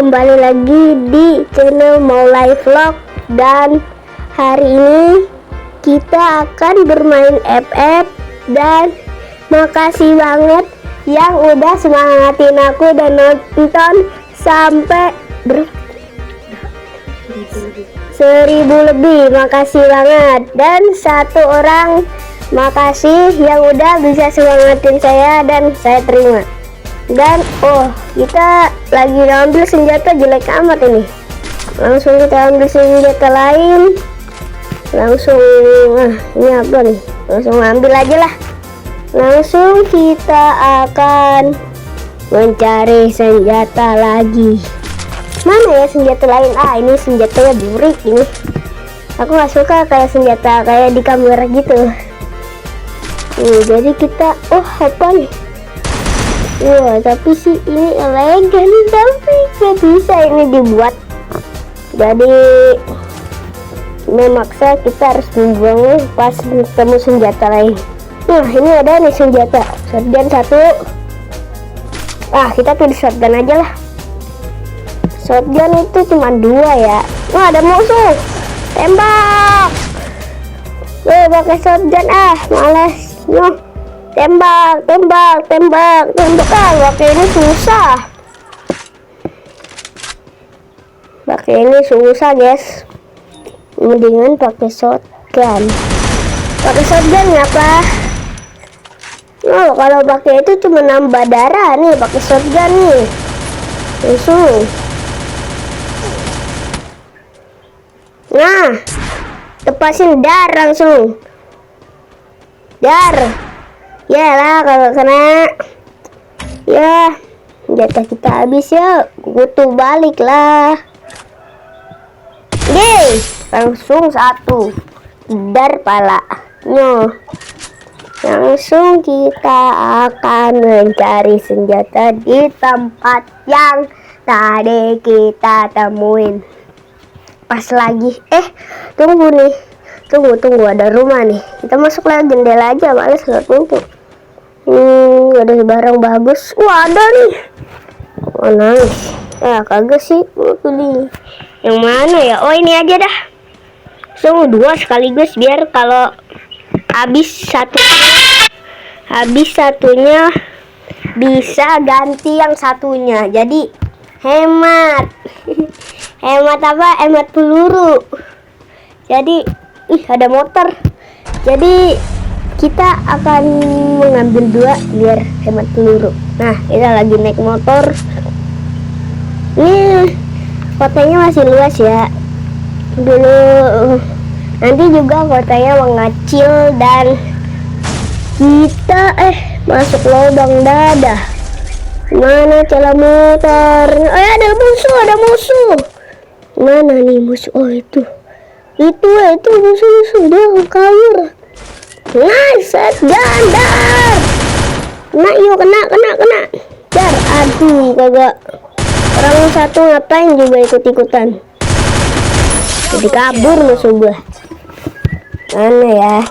kembali lagi di channel Maulai Vlog. Dan hari ini kita akan bermain FF. Dan makasih banget yang udah semangatin aku dan nonton sampai 1000 lebih. Makasih banget. Dan satu orang makasih yang udah bisa semangatin saya dan saya terima. Dan kita lagi ambil senjata jelek amat ini. Langsung kita ambil senjata lain. Langsung ini apa nih? Langsung ambil aja lah. Langsung kita akan mencari senjata lagi. Mana ya senjata lain? Ini senjatanya burik ini. Aku gak suka kayak senjata kayak di kamera gitu. Jadi kita apa nih? Wah, tapi sih ini elegan, tapi gak bisa ini dibuat. Jadi memaksa kita harus membuangnya pas ketemu senjata lain. Nah, ini ada nih senjata shotgun 1. Kita pilih shotgun aja lah. Shotgun itu cuma 2 ya. Wah, ada musuh. Tembak. Pakai shotgun malas. Tembak. Pakai ini susah. Guys. Mendingan pakai shotgun. Ngapa? Kalau pakai itu cuma nambah darah nih, pakai shotgun nih. Langsung. Nah, tepasin dar langsung. Dar. Yalah kalau kena. Ya, jatah kita habis ya. Butuh balik lah. Langsung 1 dar pala. Langsung kita akan mencari senjata di tempat yang tadi kita temuin. Pas lagi tunggu nih. Tunggu ada rumah nih. Kita masuk lewat jendela aja, males lewat pintu. Ada barang bagus. Wah, ada nih. Nice. Kagak sih. Pilih yang mana ya? Ini aja dah. Langsung 2 sekaligus biar kalau habis satunya bisa ganti yang satunya. Jadi hemat. Hemat peluru. Jadi ada motor. Jadi kita akan mengambil 2 biar hemat peluru. Nah, kita lagi naik motor. Ini kotanya masih luas ya. Dulu nanti juga kotanya mengecil dan kita masuk lubang dada. Mana celah motor? Ada musuh. Mana nih musuh? Itu musuh dia kabur. Nice, gandar. Kena. Dar, aduh kagak. Orang satu ngapain juga ikut-ikutan. Jadi kabur musuh gua. Mana ya?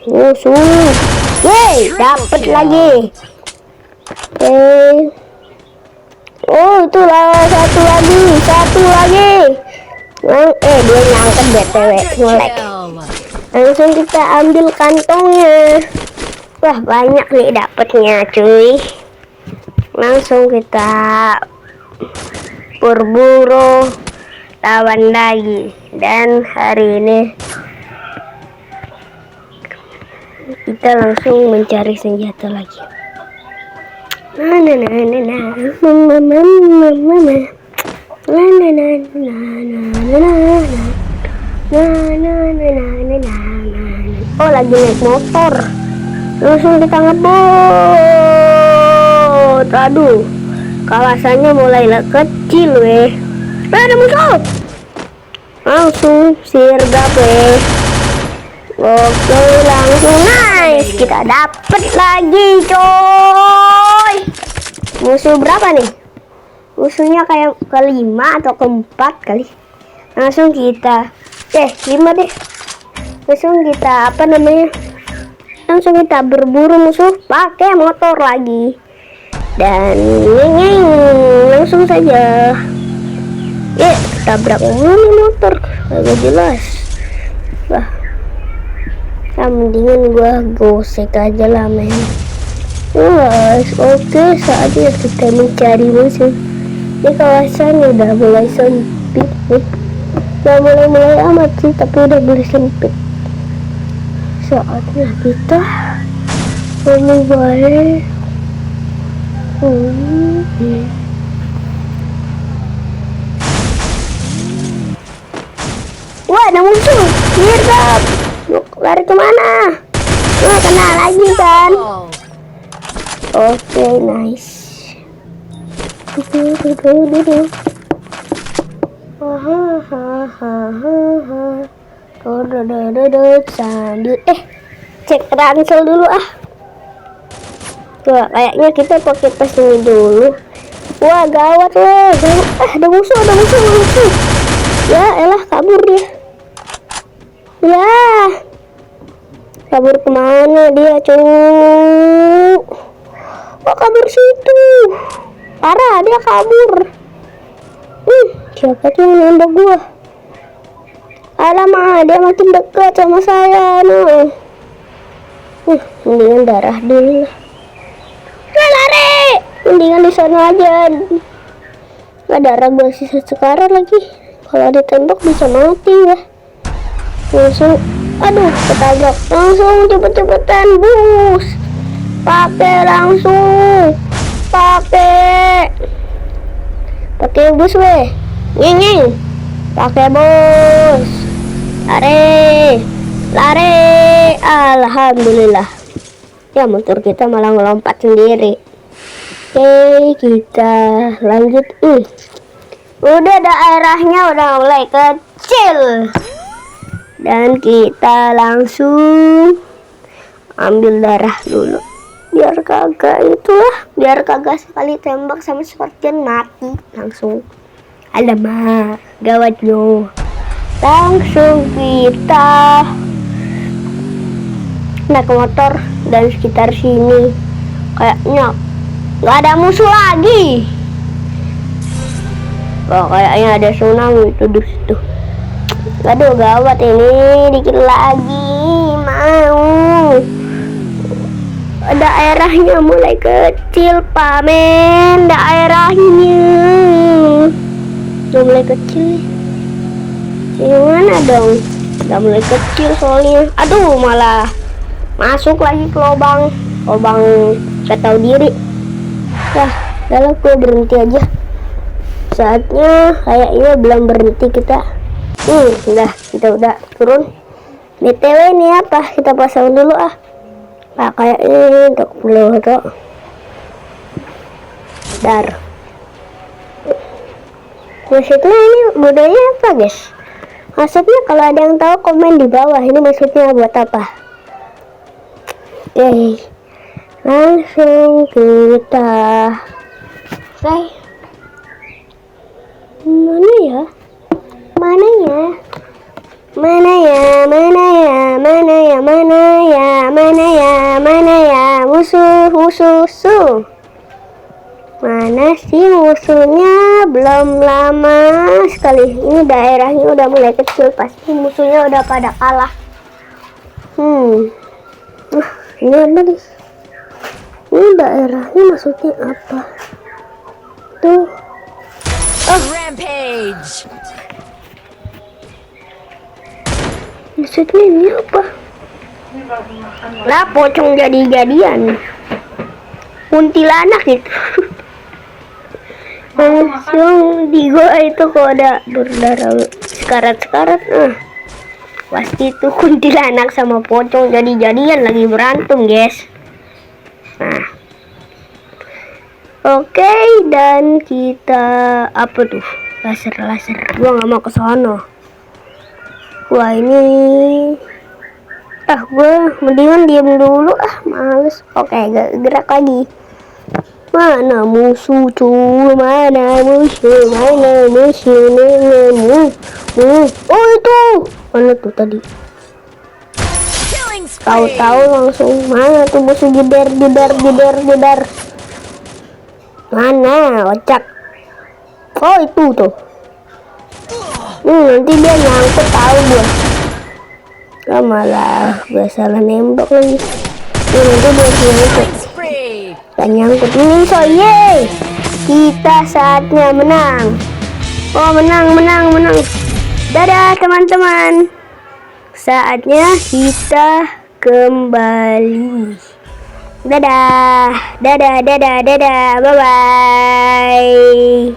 Musuh. Dapet lagi. Itu lah satu lagi. Dia nyangkut BTW, ngelek. Langsung kita ambil kantongnya. Wah, banyak nih dapetnya cuy. Langsung kita berburu lawan lagi. Dan hari ini kita langsung mencari senjata lagi. Lagi naik motor. Langsung kita ngebut. Aduh, kawasannya mulai kecil ada musuh. Langsung sirgap Oke, langsung nice. Kita dapet lagi coy. Musuh berapa nih? Musuhnya kayak ke-5 atau ke-4 kali. Langsung kita 5 deh. Langsung kita langsung kita berburu musuh pakai motor lagi. Dan langsung langsung saja. Tabrak mulu motor, agak jelas. Wah, nah, mendingan gua gosek aja lah men. Oke, saatnya kita mencari musuh. Ini kawasan udah mulai sempit nih. Udah mulai amat sih, tapi udah mulai sempit. Saatnya kita memulai. Wah, ada musuh. Mirip. Lari kemana? Wah, kena lagi kan? Oke, nice. Sambil cek ransel dulu ah. Tuh, kayaknya kita pakai tas ini dulu. Wah, gawat weh. Ada musuh. Ya elah, kabur dia. Ya, kabur kemana dia, cuy? Kok kabur situ? Parah, dia kabur. Siapa tuh yang nembak gua? Alamak, dia makin dekat sama saya. Nah, mendingan darah dulu. Lari, mendingan di sana aja. Nggak darah gua sisa sekarat lagi. Kalau ditembak bisa mati ya. Langsung, aduh, ketabrak. Langsung cepet-cepetan bus. Pakai bus weh. Nyeng. Pakai bus. Lari. Alhamdulillah. Ya, motor kita malah ngelompat sendiri. Oke, kita lanjut. Udah daerahnya udah mulai kecil. Dan kita langsung ambil darah dulu. Biar kagak sekali tembak sama Scorpion mati langsung. Alamak, gawat yo. Langsung kita naik motor dan sekitar sini kayaknya nggak ada musuh lagi. Kayaknya ada tsunami itu di situ. Aduh, gawat ini, dikit lagi mau. Daerahnya mulai kecil, pamen. Daerahnya udah mulai kecil. Gimana dong? Udah mulai kecil soalnya. Aduh, malah masuk lagi ke lubang gak tahu diri. Udah gue berhenti aja. Saatnya kayaknya belum berhenti kita. Kita udah turun. BTW ini apa? Kita pasang dulu ah. Kayak ini untuk peluru. Dar. Maksudnya ini budaya apa guys? Maksudnya kalau ada yang tahu komen di bawah. Ini maksudnya buat apa? Oke. Langsung kita. Mana ya musuh. Mana sih musuhnya? Belum lama sekali. Ini daerahnya udah mulai kecil, pasti musuhnya udah pada kalah. Ini apa nih? Ini daerahnya maksudnya apa? Tuh. Rampage. Maksudnya ini apa? Lah, pocong jadi-jadian. Kuntilanak itu. Langsung di gua itu kok ada berdarah sekarat-sekarat. Pasti itu kuntilanak sama pocong jadi-jadian lagi berantem, guys. Oke, dan kita apa tuh? Laser. Gua nggak mau ke sono. Wah, ini gue mendingan diam dulu males. Oke, gerak lagi. Mana musuh cuy? Mana musuh? Oh, itu mana tuh tadi? Tahu-tahu langsung mana tuh musuh? Jedar. Mana ocak? Oh itu tuh. Nanti dia nyangkut tahu gue. Malah gue salah nembak lagi. Nanti dia nyangkut. Dan nyangkut ini soye. Kita saatnya menang. Oh menang. Dadah teman-teman. Saatnya kita kembali. Dadah. Bye bye.